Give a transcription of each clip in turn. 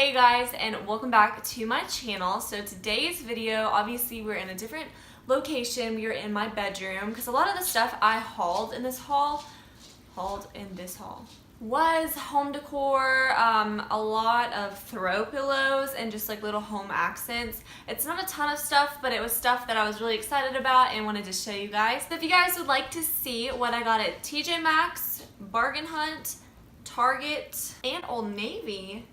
Hey guys, and welcome back to my channel. So today's video, obviously we're in a different location. We are in my bedroom because a lot of the stuff I hauled in this haul was home decor, a lot of throw pillows and just like little home accents. It's not a ton of stuff, but it was stuff that I was really excited about and wanted to show you guys. So if you guys would like to see what I got at TJ Maxx, Bargain Hunt, Target, and Old Navy,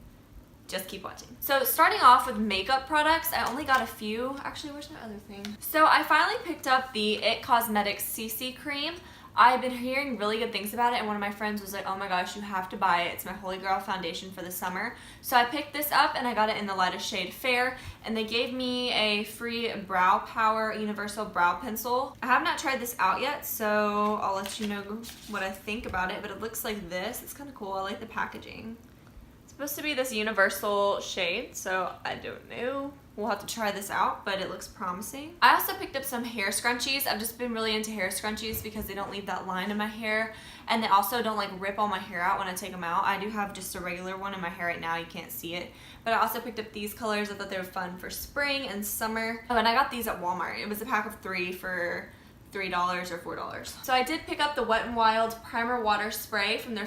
just keep watching. So starting off with makeup products, I only got a few. Actually, where's my other thing? So I finally picked up the It Cosmetics CC Cream. I've been hearing really good things about it, and one of my friends was like, oh my gosh, you have to buy it. It's my Holy Grail foundation for the summer. So I picked this up and I got it in the lightest shade Fair, and they gave me a free Brow Power Universal Brow Pencil. I have not tried this out yet, so I'll let you know what I think about it, but it looks like this. It's kind of cool. I like the packaging. Supposed to be this universal shade, so I don't know. We'll have to try this out, but it looks promising. I also picked up some hair scrunchies. I've just been really into hair scrunchies because they don't leave that line in my hair, and they also don't like rip all my hair out when I take them out. I do have just a regular one in my hair right now. You can't see it, but I also picked up these colors. I thought they were fun for spring and summer. Oh, and I got these at Walmart. It was a pack of 3 for $3 or $4. So I did pick up the Wet n Wild Primer Water Spray from their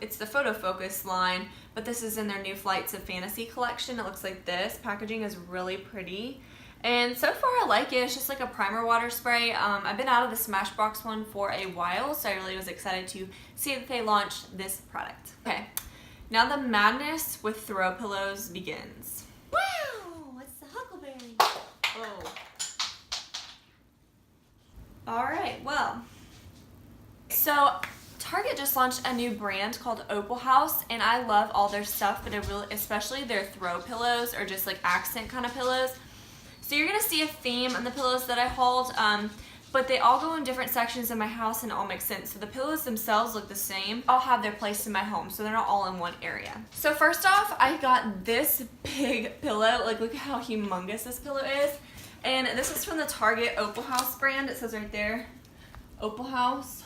it's the Photo Focus line, but this is in their new Flights of Fantasy collection. It looks like this. Packaging is really pretty, and so far I like it. It's just like a primer water spray. I've been out of the Smashbox one for a while, so I really was excited to see that they launched this product. Okay, now the madness with throw pillows begins. Wow, it's the Huckleberry. Oh. Alright, well, so Target just launched a new brand called Opal House, and I love all their stuff, but especially their throw pillows or just like accent kind of pillows. So you're going to see a theme in the pillows that I hauled, but they all go in different sections of my house and all make sense. So the pillows themselves look the same. All have their place in my home, so they're not all in one area. So first off, I got this big pillow. Like, look at how humongous this pillow is. And this is from the Target Opal House brand. It says right there, Opal House.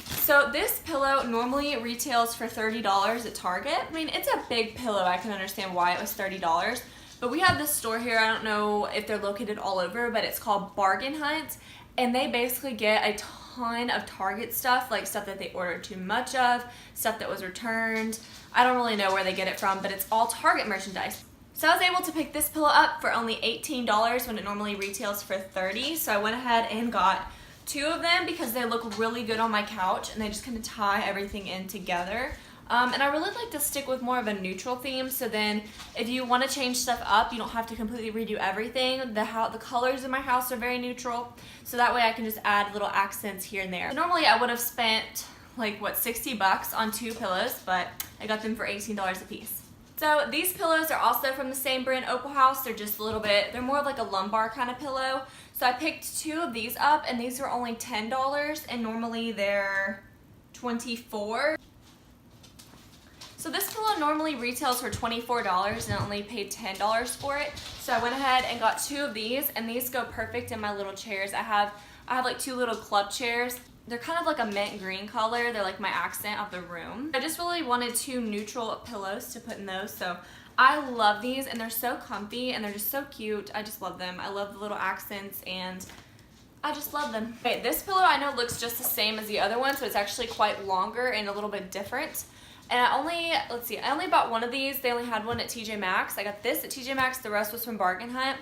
So this pillow normally retails for $30 at Target. I mean, it's a big pillow. I can understand why it was $30. But we have this store here. I don't know if they're located all over, but it's called Bargain Hunt. And they basically get a ton of Target stuff, like stuff that they ordered too much of, stuff that was returned. I don't really know where they get it from, but it's all Target merchandise. So I was able to pick this pillow up for only $18 when it normally retails for $30. So I went ahead and got 2 of them because they look really good on my couch and they just kind of tie everything in together. And I really like to stick with more of a neutral theme, so then if you want to change stuff up, you don't have to completely redo everything. The colors in my house are very neutral, so that way I can just add little accents here and there. So normally I would have spent like, what, 60 bucks on 2 pillows, but I got them for $18 a piece. So these pillows are also from the same brand, Opal House. They're just a little bit, they're more of like a lumbar kind of pillow. So I picked 2 of these up, and these were only $10, and normally they're $24. So this pillow normally retails for $24, and I only paid $10 for it. So I went ahead and got 2 of these, and these go perfect in my little chairs. I have like 2 little club chairs. They're kind of like a mint green color. They're like my accent of the room. I just really wanted 2 neutral pillows to put in those. So I love these, and they're so comfy, and they're just so cute. I just love them. I love the little accents, and I just love them. Okay, this pillow I know looks just the same as the other one, so it's actually quite longer and a little bit different. And I only bought 1 of these. They only had one at TJ Maxx. I got this at TJ Maxx. The rest was from Bargain Hunt.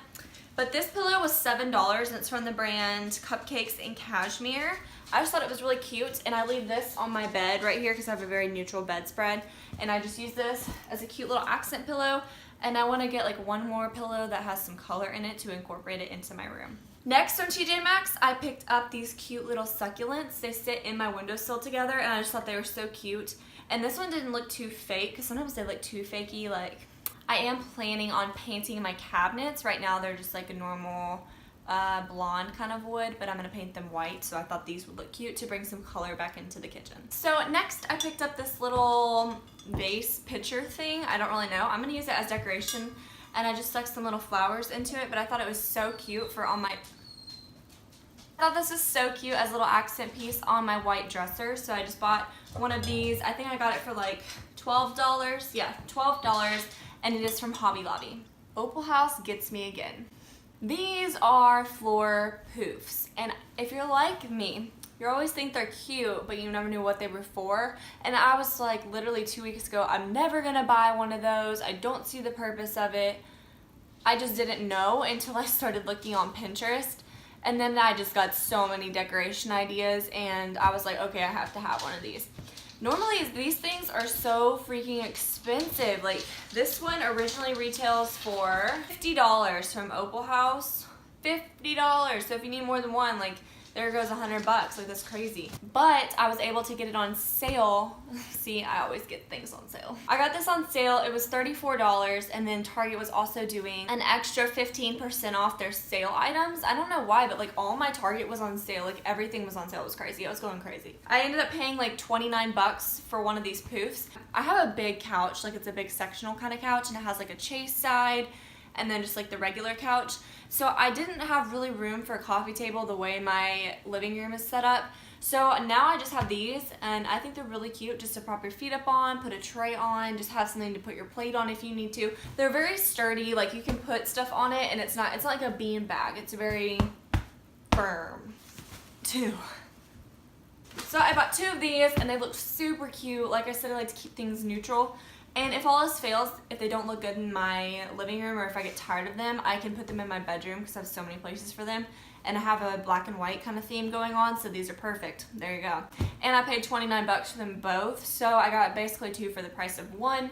But this pillow was $7, and it's from the brand Cupcakes and Cashmere. I just thought it was really cute, and I leave this on my bed right here because I have a very neutral bedspread, and I just use this as a cute little accent pillow, and I want to get like 1 more pillow that has some color in it to incorporate it into my room. Next from TJ Maxx, I picked up these cute little succulents. They sit in my windowsill together, and I just thought they were so cute. And this one didn't look too fake, because sometimes they look too fakey. Like, I am planning on painting my cabinets. Right now they're just like a normal blonde kind of wood, but I'm going to paint them white, so I thought these would look cute to bring some color back into the kitchen. So next I picked up this little vase pitcher thing. I don't really know. I'm going to use it as decoration, and I just stuck some little flowers into it, but I thought it was so cute for all my... I thought this was so cute as a little accent piece on my white dresser, so I just bought 1 of these. I think I got it for like $12. Yeah, $12. and it is from Hobby Lobby. Opal House gets me again. These are floor poofs, and if you're like me, you always think they're cute, but you never knew what they were for. And I was like, literally 2 weeks ago, I'm never gonna buy one of those. I don't see the purpose of it. I just didn't know until I started looking on Pinterest. And then I just got so many decoration ideas, and I was like, okay, I have to have one of these. Normally, these things are so freaking expensive. Like, this one originally retails for $50 from Opal House. $50. So if you need more than one, like, there goes $100. Like, that's crazy. But I was able to get it on sale. See, I always get things on sale. I got this on sale. It was $34, and then Target was also doing an extra 15% off their sale items. I don't know why, but like all my Target was on sale. Like, everything was on sale. It was crazy. I was going crazy. I ended up paying like $29 for one of these poofs. I have a big couch, like it's a big sectional kind of couch, and it has like a chase side and then just like the regular couch. So I didn't have really room for a coffee table the way my living room is set up. So now I just have these, and I think they're really cute just to prop your feet up on, put a tray on, just have something to put your plate on if you need to. They're very sturdy, like you can put stuff on it, and it's not like a bean bag. It's very firm too. So I bought 2 of these, and they look super cute. Like I said, I like to keep things neutral. And if all else fails, if they don't look good in my living room or if I get tired of them, I can put them in my bedroom because I have so many places for them. And I have a black and white kind of theme going on, so these are perfect. There you go. And I paid $29 for them both, so I got basically 2 for the price of 1.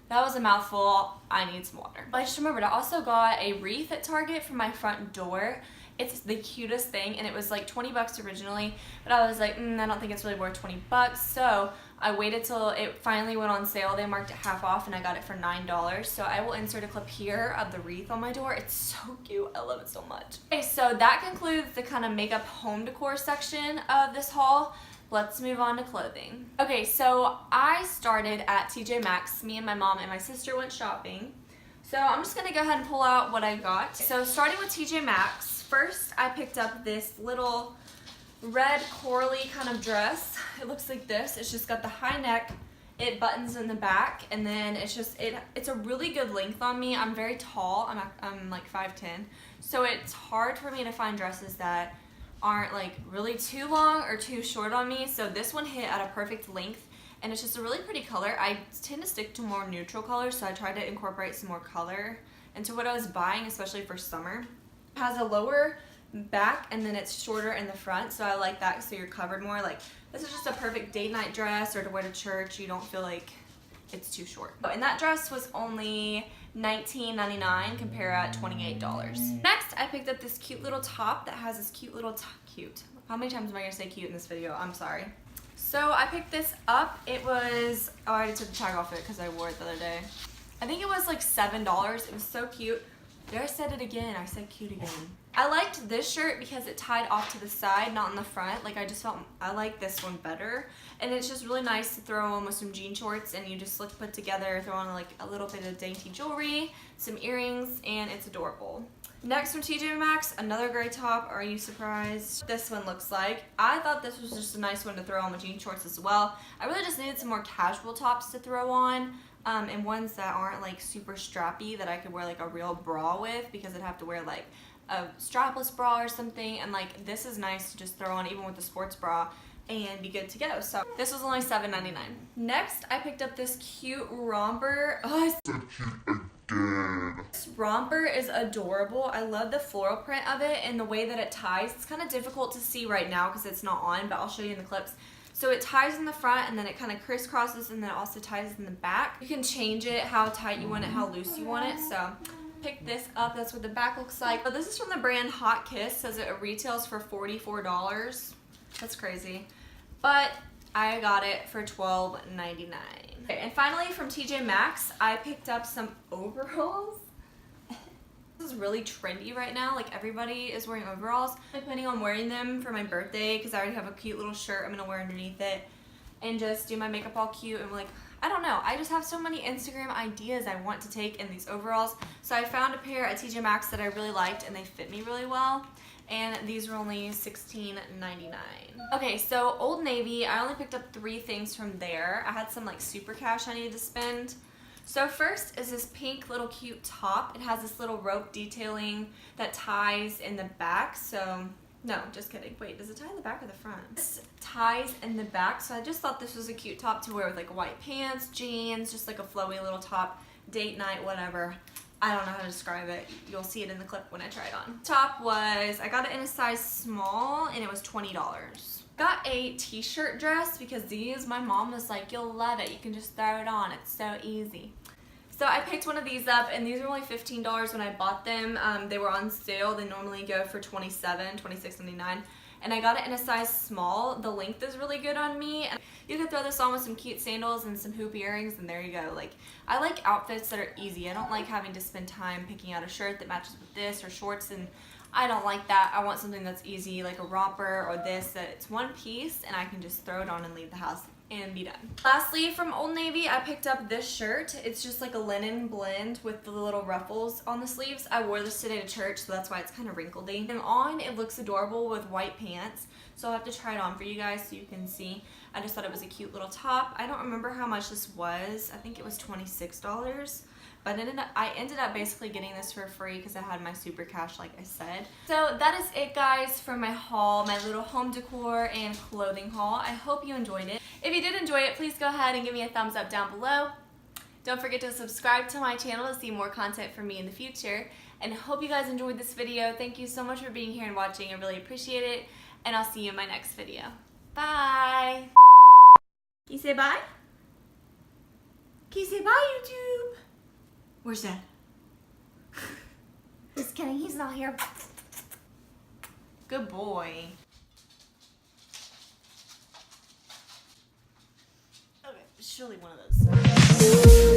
That was a mouthful. I need some water. But I just remembered I also got a wreath at Target for my front door. It's the cutest thing, and it was like $20 originally, but I was like, I don't think it's really worth $20. So I waited till it finally went on sale. They marked it half off, and I got it for $9. So I will insert a clip here of the wreath on my door. It's so cute. I love it so much. Okay, so that concludes the kind of makeup home decor section of this haul. Let's move on to clothing. Okay, so I started at TJ Maxx. Me and my mom and my sister went shopping. So I'm just gonna go ahead and pull out what I got. So starting with TJ Maxx, first I picked up this little red corally kind of dress. It looks like this. It's just got the high neck, it buttons in the back, and then it's a really good length on me. I'm very tall. I'm like 5'10", so it's hard for me to find dresses that aren't like really too long or too short on me. So this one hit at a perfect length, and it's just a really pretty color. I tend to stick to more neutral colors, so I tried to incorporate some more color into what I was buying, especially for summer. It has a lower back, and then it's shorter in the front, so I like that, so you're covered more. Like, this is just a perfect date night dress or to wear to church. You don't feel like it's too short. And that dress was only $19.99 compared at $28. Next, I picked up this cute little top that has this cute little cute. How many times am I gonna say cute in this video? I'm sorry. So I picked this up. It was, oh, I already took the tag off it because I wore it the other day. I think it was like $7. It was so cute. There, I said it again. I said cute again. I liked this shirt because it tied off to the side, not in the front. Like, I just felt I like this one better. And it's just really nice to throw on with some jean shorts, and you just look put together, throw on like a little bit of dainty jewelry, some earrings, and it's adorable. Next from TJ Maxx, another gray top. Are you surprised? This one looks like. I thought this was just a nice one to throw on with jean shorts as well. I really just needed some more casual tops to throw on. And ones that aren't like super strappy that I could wear like a real bra with, because I'd have to wear like a strapless bra or something, and like this is nice to just throw on even with a sports bra and be good to go. So this was only $7.99. Next, I picked up this cute romper. Oh, I said cute again. This romper is adorable. I love the floral print of it and the way that it ties. It's kind of difficult to see right now because it's not on, but I'll show you in the clips. So it ties in the front, and then it kind of crisscrosses, and then it also ties in the back. You can change it how tight you want it, how loose you want it. So pick this up. That's what the back looks like. But this is from the brand Hot Kiss. It says it retails for $44. That's crazy. But I got it for $12.99. Okay, and finally from TJ Maxx, I picked up some overalls. This is really trendy right now. Like, everybody is wearing overalls. I'm planning on wearing them for my birthday because I already have a cute little shirt I'm gonna wear underneath it, and just do my makeup all cute. And like, I don't know, I just have so many Instagram ideas I want to take in these overalls. So I found a pair at TJ Maxx that I really liked, and they fit me really well. And these were only $16.99. Okay, so Old Navy, I only picked up 3 things from there. I had some like super cash I needed to spend. So first is this pink little cute top. It has this little rope detailing that ties in the back. So, no, just kidding. Wait, does it tie in the back or the front? This ties in the back. So I just thought this was a cute top to wear with like white pants, jeans, just like a flowy little top, date night, whatever. I don't know how to describe it. You'll see it in the clip when I try it on. Top was, I got it in a size small and it was $20. Got a t-shirt dress because these, my mom was like, you'll love it. You can just throw it on. It's so easy. So I picked one of these up and these were only $15 when I bought them. They were on sale. They normally go for $26.99. And I got it in a size small. The length is really good on me. And you can throw this on with some cute sandals and some hoop earrings and there you go. Like, I like outfits that are easy. I don't like having to spend time picking out a shirt that matches with this or shorts, and I don't like that. I want something that's easy, like a romper or this, that it's one piece and I can just throw it on and leave the house and be done. Lastly, from Old Navy, I picked up this shirt. It's just like a linen blend with the little ruffles on the sleeves. I wore this today to church, so that's why it's kind of wrinkledy. And on, it looks adorable with white pants, so I'll have to try it on for you guys so you can see. I just thought it was a cute little top. I don't remember how much this was. I think it was $26. But I ended up basically getting this for free because I had my super cash, like I said. So that is it, guys, for my haul, my little home decor and clothing haul. I hope you enjoyed it. If you did enjoy it, please go ahead and give me a thumbs up down below. Don't forget to subscribe to my channel to see more content from me in the future. And I hope you guys enjoyed this video. Thank you so much for being here and watching. I really appreciate it. And I'll see you in my next video. Bye. Can you say bye? Can you say bye, YouTube? Where's Dad? Just kidding, he's not here. Good boy. Okay, surely one of those.